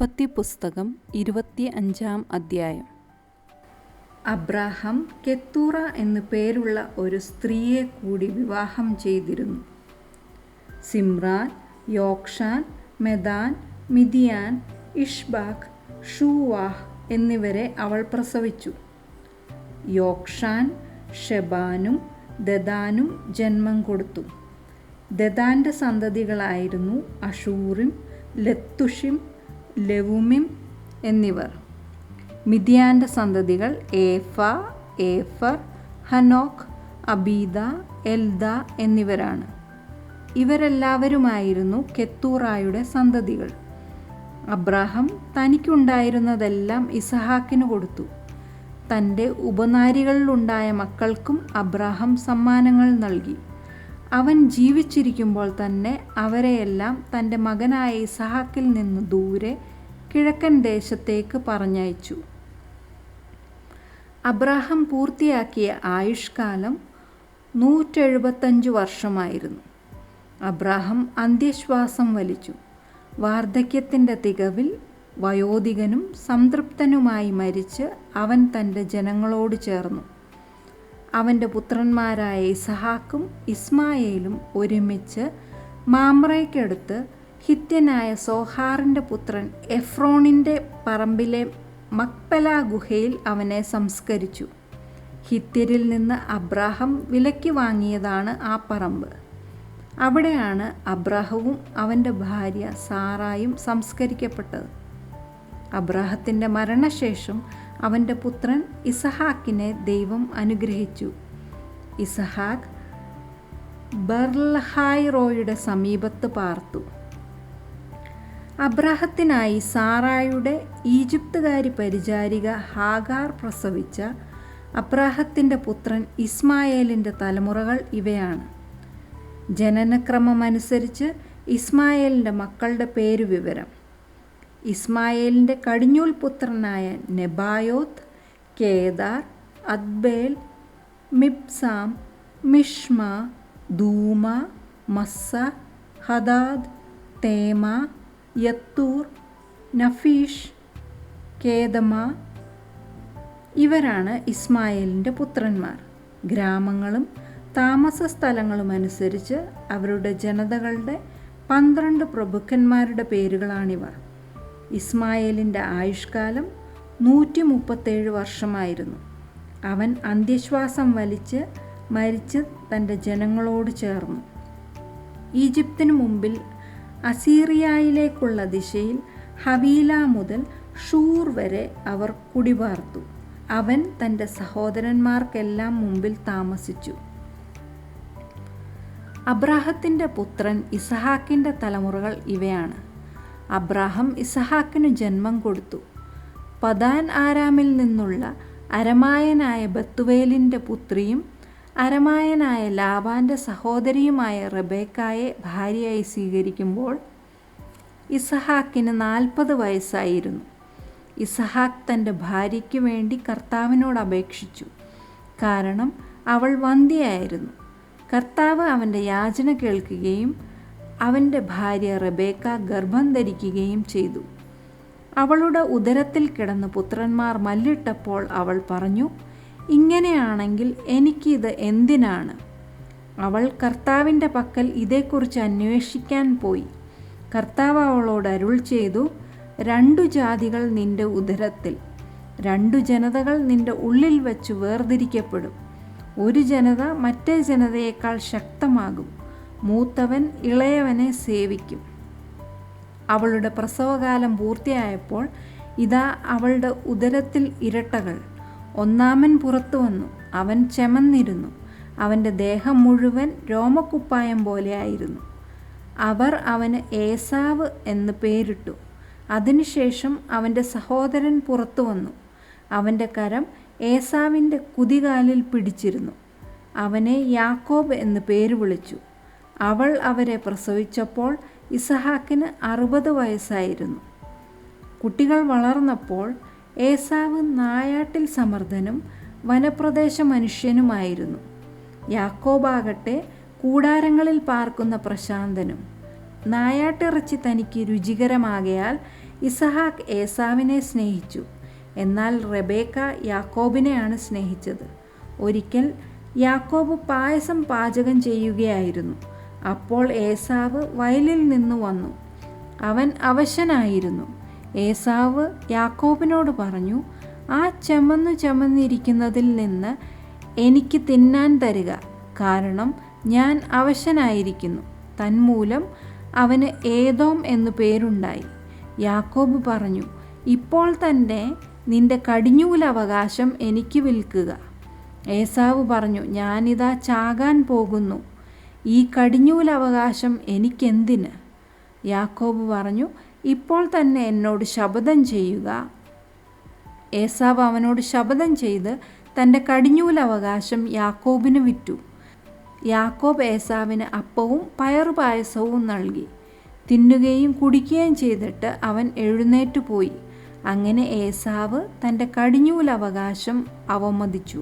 ഉൽപ്പത്തി പുസ്തകം 25 അധ്യായം. അബ്രാഹാം കെത്തൂറ എന്നു പേരുള്ള ഒരു സ്ത്രീയെ കൂടി വിവാഹം ചെയ്തിരുന്നു. സിമ്രാൻ, യോക്ഷാൻ, മെദാൻ, മിദിയാൻ, ഇഷ്ബാക്ക്, ഷൂവാഹ് എന്നിവരെ അവൾ പ്രസവിച്ചു. യോക്ഷാൻ ഷെബാനും ദദാനും ജന്മം കൊടുത്തു. ദദാൻ്റെ സന്തതികളായിരുന്നു അഷൂറിം, ലത്തുഷിം, ലെവുമിം എന്നിവർ. മിദിയാൻ്റെ സന്തതികൾ ഏഫ, ഏഫർ, ഹനോക്ക്, അബീദ, എൽദ എന്നിവരാണ്. ഇവരെല്ലാവരുമായിരുന്നു കെത്തൂറായുടെ സന്തതികൾ. അബ്രാഹാം തനിക്കുണ്ടായിരുന്നതെല്ലാം ഇസഹാക്കിന് കൊടുത്തു. തൻ്റെ ഉപനാരികളിലുണ്ടായ മക്കൾക്കും അബ്രാഹാം സമ്മാനങ്ങൾ നൽകി. അവൻ ജീവിച്ചിരിക്കുമ്പോൾ തന്നെ അവരെയെല്ലാം തൻ്റെ മകനായ ഇസഹാക്കിൽ നിന്ന് ദൂരെ കിഴക്കൻ ദേശത്തേക്ക് പറഞ്ഞയച്ചു. അബ്രാഹാം പൂർത്തിയാക്കിയ ആയുഷ്കാലം 175 വർഷമായിരുന്നു. അബ്രാഹാം അന്ത്യശ്വാസം വലിച്ചു. വാർദ്ധക്യത്തിൻ്റെ തികവിൽ വയോധികനും സംതൃപ്തനുമായി മരിച്ച് അവൻ തൻ്റെ ജനങ്ങളോട് ചേർന്നു. അവൻ്റെ പുത്രന്മാരായ ഇസഹാക്കും ഇസ്മായേലും ഒരുമിച്ച് മാമ്രയ്ക്കടുത്ത് ഹിത്യനായ സോഹാറിൻ്റെ പുത്രൻ എഫ്രോണിൻ്റെ പറമ്പിലെ മക്പെല ഗുഹയിൽ അവനെ സംസ്കരിച്ചു. ഹിത്യരിൽ നിന്ന് അബ്രാഹാം വിലയ്ക്ക് വാങ്ങിയതാണ് ആ പറമ്പ്. അവിടെയാണ് അബ്രാഹവും അവൻ്റെ ഭാര്യ സാറായും സംസ്കരിക്കപ്പെട്ടത്. അബ്രാഹത്തിൻ്റെ മരണശേഷം അവൻ്റെ പുത്രൻ ഇസഹാക്കിനെ ദൈവം അനുഗ്രഹിച്ചു. ഇസഹാക്ക് ബർലഹായിറോയുടെ സമീപത്ത് പാർത്തു. അബ്രാഹത്തിനായി സാറായുടെ ഈജിപ്തുകാരി പരിചാരിക ഹാഗാർ പ്രസവിച്ച അബ്രാഹത്തിൻ്റെ പുത്രൻ ഇസ്മായേലിൻ്റെ തലമുറകൾ ഇവയാണ്. ജനനക്രമമനുസരിച്ച് ഇസ്മായേലിൻ്റെ മക്കളുടെ പേരുവിവരം: ഇസ്മായേലിൻ്റെ കടിഞ്ഞൂൽ പുത്രനായ നെബായോത്ത്, കേദാർ, അദ്ബേൽ, മിബ്സാം, മിഷ്മ, ദൂമ, മസ്സ, ഹദാദ്, തേമ, യത്തൂർ, നഫീഷ്, കേദമ. ഇവരാണ് ഇസ്മായേലിൻ്റെ പുത്രന്മാർ. ഗ്രാമങ്ങളും താമസ സ്ഥലങ്ങളും അനുസരിച്ച് അവരുടെ ജനതകളുടെ 12 പ്രഭുക്കന്മാരുടെ പേരുകളാണിവ. ഇസ്മായേലിൻ്റെ ആയുഷ്കാലം 137 വർഷമായിരുന്നു. അവൻ അന്ത്യശ്വാസം വലിച്ച് മരിച്ച് തൻ്റെ ജനങ്ങളോട് ചേർന്നു. ഈജിപ്തിനു മുമ്പിൽ അസീറിയയിലേക്കുള്ള ദിശയിൽ ഹവീല മുതൽ ഷൂർ വരെ അവർ കുടിപാർത്തു. അവൻ തൻ്റെ സഹോദരന്മാർക്കെല്ലാം മുമ്പിൽ താമസിച്ചു. അബ്രാഹത്തിൻ്റെ പുത്രൻ ഇസഹാക്കിൻ്റെ തലമുറകൾ ഇവയാണ്. അബ്രാഹാം ഇസഹാക്കിനു ജന്മം കൊടുത്തു. പദാൻ ആരാമിൽ നിന്നുള്ള അരമായനായ ബത്തുവേലിൻ്റെ പുത്രിയും അരമായനായ ലാബാൻ്റെ സഹോദരിയുമായ റെബേക്കായെ ഭാര്യയായി സ്വീകരിക്കുമ്പോൾ ഇസഹാക്കിന് 40 വയസ്സായിരുന്നു. ഇസഹാക്ക് തൻ്റെ ഭാര്യയ്ക്ക് വേണ്ടി കർത്താവിനോട് അപേക്ഷിച്ചു. കാരണം അവൾ വന്ധ്യയായിരുന്നു. കർത്താവ് അവൻ്റെ യാചന കേൾക്കുകയും അവൻ്റെ ഭാര്യ റെബേക്ക ഗർഭം ധരിക്കുകയും ചെയ്തു. അവളുടെ ഉദരത്തിൽ കിടന്ന് പുത്രന്മാർ മല്ലിട്ടപ്പോൾ അവൾ പറഞ്ഞു, ഇങ്ങനെയാണെങ്കിൽ എനിക്കിത് എന്തിനാണ്? അവൾ കർത്താവിൻ്റെ പക്കൽ ഇതേക്കുറിച്ച് അന്വേഷിക്കാൻ പോയി. കർത്താവ് അവളോട് അരുൾ ചെയ്തു, 2 ജാതികൾ നിൻ്റെ ഉദരത്തിൽ, 2 ജനതകൾ നിൻ്റെ ഉള്ളിൽ വച്ച് വേർതിരിക്കപ്പെടും. ഒരു ജനത മറ്റേ ജനതയേക്കാൾ ശക്തമാകും. മൂത്തവൻ ഇളയവനെ സേവിക്കും. അവളുടെ പ്രസവകാലം പൂർത്തിയായപ്പോൾ ഇതാ അവളുടെ ഉദരത്തിൽ ഇരട്ടകൾ. ഒന്നാമൻ പുറത്തു വന്നു. അവൻ ചെമന്നിരുന്നു. അവൻ്റെ ദേഹം മുഴുവൻ രോമക്കുപ്പായം പോലെയായിരുന്നു. അവർ അവന് ഏസാവ് എന്ന് പേരിട്ടു. അതിനുശേഷം അവൻ്റെ സഹോദരൻ പുറത്തു വന്നു. അവൻ്റെ കരം ഏസാവിൻ്റെ കുതികാലിൽ പിടിച്ചിരുന്നു. അവനെ യാക്കോബ് എന്ന് പേര് വിളിച്ചു. അവൾ അവരെ പ്രസവിച്ചപ്പോൾ ഇസഹാക്കിന് 60 വയസ്സായിരുന്നു. കുട്ടികൾ വളർന്നപ്പോൾ ഏസാവ് നായാട്ടിൽ സമർത്ഥനും വനപ്രദേശ മനുഷ്യനുമായിരുന്നു. യാക്കോബാകട്ടെ കൂടാരങ്ങളിൽ പാർക്കുന്ന പ്രശാന്തനും. നായാട്ടിറച്ചി തനിക്ക് രുചികരമാകയാൽ ഇസഹാക്ക് ഏസാവിനെ സ്നേഹിച്ചു, എന്നാൽ റെബേക്ക യാക്കോബിനെയാണ് സ്നേഹിച്ചത്. ഒരിക്കൽ യാക്കോബ് പായസം പാചകം ചെയ്യുകയായിരുന്നു. അപ്പോൾ ഏസാവ് വയലിൽ നിന്ന് വന്നു. അവൻ അവശനായിരുന്നു. ഏസാവ് യാക്കോബിനോട് പറഞ്ഞു, ആ ചുമന്നിരിക്കുന്നതിൽ നിന്ന് എനിക്ക് തിന്നാൻ തരിക, കാരണം ഞാൻ അവശനായിരിക്കുന്നു. തന്മൂലം അവന് ഏദോം എന്നു പേരുണ്ടായി. യാക്കോബ് പറഞ്ഞു, ഇപ്പോൾ തന്നെ നിന്റെ കടിഞ്ഞൂലവകാശം എനിക്ക് വിൽക്കുക. ഏസാവ് പറഞ്ഞു, ഞാനിതാ ചാകാൻ പോകുന്നു, ഈ കടിഞ്ഞൂലവകാശം എനിക്കെന്തിന്? യാക്കോബ് പറഞ്ഞു, ഇപ്പോൾ തന്നെ എന്നോട് ശപഥം ചെയ്യുക. ഏസാവ് അവനോട് ശപഥം ചെയ്ത് തൻ്റെ കടിഞ്ഞൂലവകാശം യാക്കോബിന് വിറ്റു. യാക്കോബ് ഏസാവിന് അപ്പവും പയറുപായസവും നൽകി. തിന്നുകയും കുടിക്കുകയും ചെയ്തിട്ട് അവൻ എഴുന്നേറ്റ് പോയി. അങ്ങനെ ഏസാവ് തൻ്റെ കടിഞ്ഞൂലവകാശം അവമതിച്ചു.